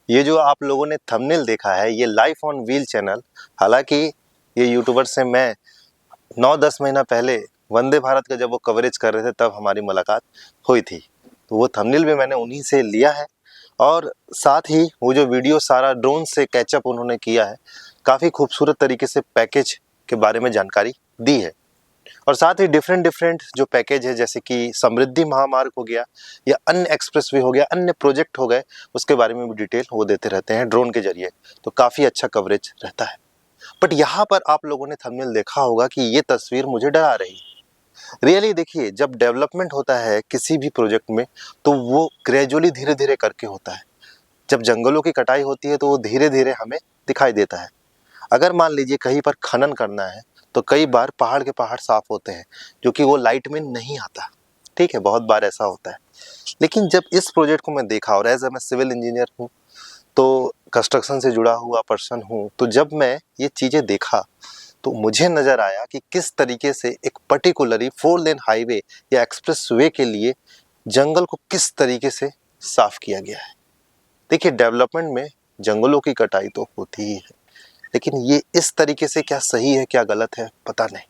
ये जो आप लोगों ने थंबनेल देखा है ये लाइफ ऑन व्हील चैनल, हालांकि ये यूट्यूबर से मैं 9-10 महीना पहले वंदे भारत का जब वो कवरेज कर रहे थे तब हमारी मुलाकात हुई थी। तो वो थंबनेल भी मैंने उन्हीं से लिया है और साथ ही वो जो वीडियो सारा ड्रोन से कैचअप उन्होंने किया है, काफ़ी खूबसूरत तरीके से पैकेज के बारे में जानकारी दी है। और साथ ही डिफरेंट जो पैकेज है, जैसे कि समृद्धि महामार्ग हो गया या अन्य एक्सप्रेसवे हो गया, अन्य प्रोजेक्ट हो गए, उसके बारे में भी डिटेल वो देते रहते हैं ड्रोन के जरिए। तो काफ़ी अच्छा कवरेज रहता है। बट यहाँ पर आप लोगों ने थंबनेल देखा होगा कि ये तस्वीर मुझे डरा रही है। रियली देखिए, जब डेवलपमेंट होता है किसी भी प्रोजेक्ट में तो वो ग्रेजुअली धीरे धीरे करके होता है। जब जंगलों की कटाई होती है तो वो धीरे धीरे हमें दिखाई देता है। अगर मान लीजिए कहीं पर खनन करना है तो कई बार पहाड़ के पहाड़ साफ होते हैं, जो कि वो लाइट में नहीं आता। ठीक है, बहुत बार ऐसा होता है। लेकिन जब इस प्रोजेक्ट को मैं देखा, और एज ए मैं सिविल इंजीनियर हूँ तो कंस्ट्रक्शन से जुड़ा हुआ पर्सन हूँ, तो जब मैं ये चीज़ें देखा तो मुझे नज़र आया कि किस तरीके से एक पर्टिकुलरली 4 लेन हाईवे या एक्सप्रेस वे के लिए जंगल को किस तरीके से साफ किया गया है। देखिए, डेवलपमेंट में जंगलों की कटाई तो होती ही है, लेकिन ये इस तरीके से क्या सही है क्या गलत है पता नहीं।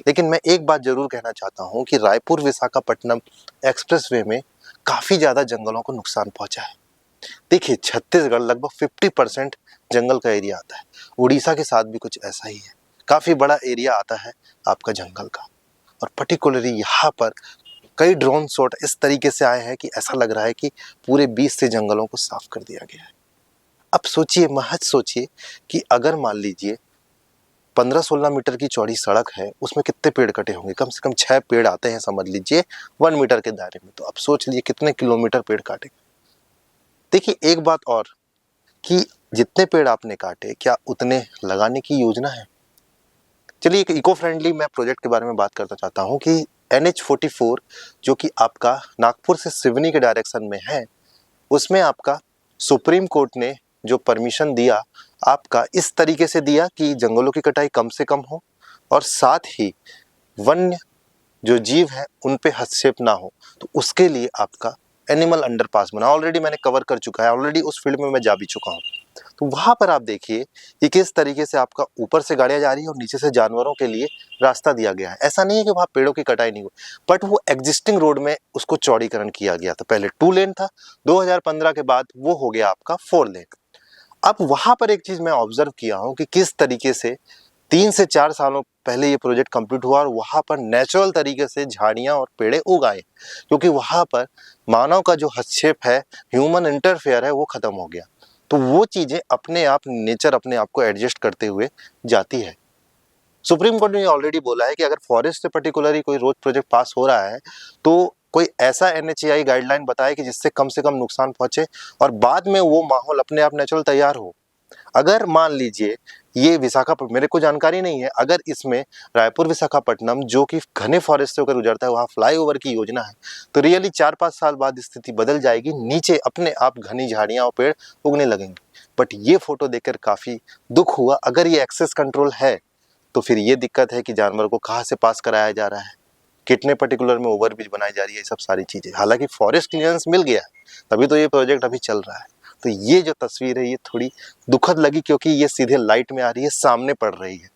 लेकिन मैं एक बात जरूर कहना चाहता हूँ कि रायपुर विशाखापट्टनम एक्सप्रेसवे में काफ़ी ज़्यादा जंगलों को नुकसान पहुँचा है। देखिए, छत्तीसगढ़ लगभग 50% जंगल का एरिया आता है। उड़ीसा के साथ भी कुछ ऐसा ही है, काफ़ी बड़ा एरिया आता है आपका जंगल का। और पर्टिकुलरली यहाँ पर कई ड्रोन शॉट इस तरीके से आए हैं कि ऐसा लग रहा है कि पूरे 20 से जंगलों को साफ कर दिया गया है। अब सोचिए, महज सोचिए कि अगर मान लीजिए 15-16 मीटर की चौड़ी सड़क है, उसमें कितने पेड़ कटे होंगे? कम से कम 6 पेड़ आते हैं, समझ लीजिए 1 मीटर के दायरे में। तो अब सोच लीजिए कितने किलोमीटर पेड़ काटे। देखिए, एक बात और कि जितने पेड़ आपने काटे, क्या उतने लगाने की योजना है? चलिए, एक इको फ्रेंडली मैं प्रोजेक्ट के बारे में बात करना चाहता हूँ कि NH44 जो कि आपका नागपुर से सिवनी के डायरेक्शन में है, उसमें आपका सुप्रीम कोर्ट ने जो परमिशन दिया, आपका इस तरीके से दिया कि जंगलों की कटाई कम से कम हो और साथ ही वन्य जो जीव है उन पे हस्तक्षेप ना हो। तो उसके लिए आपका एनिमल अंडरपास बना, ऑलरेडी मैंने कवर कर चुका है, ऑलरेडी उस फील्ड में मैं जा भी चुका हूँ। तो वहाँ पर आप देखिए कि किस तरीके से आपका ऊपर से गाड़ियाँ जा रही है और नीचे से जानवरों के लिए रास्ता दिया गया है। ऐसा नहीं है कि वहाँ पेड़ों की कटाई नहीं हुई, बट वो एग्जिस्टिंग रोड में उसको चौड़ीकरण किया गया था। पहले 2 लेन था, 2015 के बाद वो हो गया आपका 4 लेन। अब वहाँ पर एक चीज़ मैं ऑब्जर्व किया हूँ कि किस तरीके से 3 से 4 सालों पहले ये प्रोजेक्ट कंप्लीट हुआ और वहाँ पर नेचुरल तरीके से झाड़ियाँ और पेड़े उग आए, क्योंकि वहाँ पर मानव का जो हस्तक्षेप है, ह्यूमन इंटरफेयर है, वो खत्म हो गया। तो वो चीज़ें अपने आप, नेचर अपने आप को एडजस्ट करते हुए जाती है। सुप्रीम कोर्ट ने ऑलरेडी बोला है कि अगर फॉरेस्ट से पर्टिकुलरली कोई रोड प्रोजेक्ट पास हो रहा है तो कोई ऐसा NHAI गाइडलाइन बताए कि जिससे कम से कम नुकसान पहुंचे और बाद में वो माहौल अपने आप नेचुरल तैयार हो। अगर मान लीजिए ये विशाखापट्टनम, मेरे को जानकारी नहीं है, अगर इसमें रायपुर विशाखापट्टनम जो कि घने फॉरेस्ट से होकर गुजरता है वहाँ फ्लाईओवर की योजना है, तो रियली 4-5 साल बाद स्थिति बदल जाएगी, नीचे अपने आप घनी झाड़ियाँ और पेड़ उगने लगेंगे। बट ये फोटो देखकर काफ़ी दुख हुआ। अगर ये एक्सेस कंट्रोल है तो फिर ये दिक्कत है कि जानवर को कहाँ से पास कराया जा रहा है, कितने पर्टिकुलर में ओवरब्रिज बनाई जा रही है, ये सब सारी चीज़ें। हालांकि फॉरेस्ट क्लियरेंस मिल गया है, तभी तो ये प्रोजेक्ट अभी चल रहा है। तो ये जो तस्वीर है ये थोड़ी दुखद लगी, क्योंकि ये सीधे लाइट में आ रही है, सामने पड़ रही है।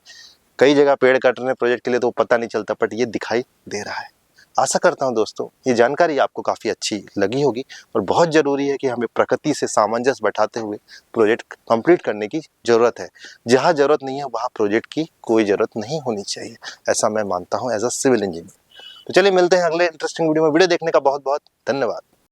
कई जगह पेड़ काट रहे हैं प्रोजेक्ट के लिए तो पता नहीं चलता, बट ये दिखाई दे रहा है। आशा करता हूँ दोस्तों ये जानकारी आपको काफ़ी अच्छी लगी होगी और बहुत ज़रूरी है कि हमें प्रकृति से सामंजस्य बैठाते हुए प्रोजेक्ट कंप्लीट करने की ज़रूरत है। जहाँ ज़रूरत नहीं है वहाँ प्रोजेक्ट की कोई ज़रूरत नहीं होनी चाहिए, ऐसा मैं मानता हूँ एज अ सिविल इंजीनियर। तो चलिए मिलते हैं अगले इंटरेस्टिंग वीडियो में। वीडियो देखने का बहुत बहुत धन्यवाद।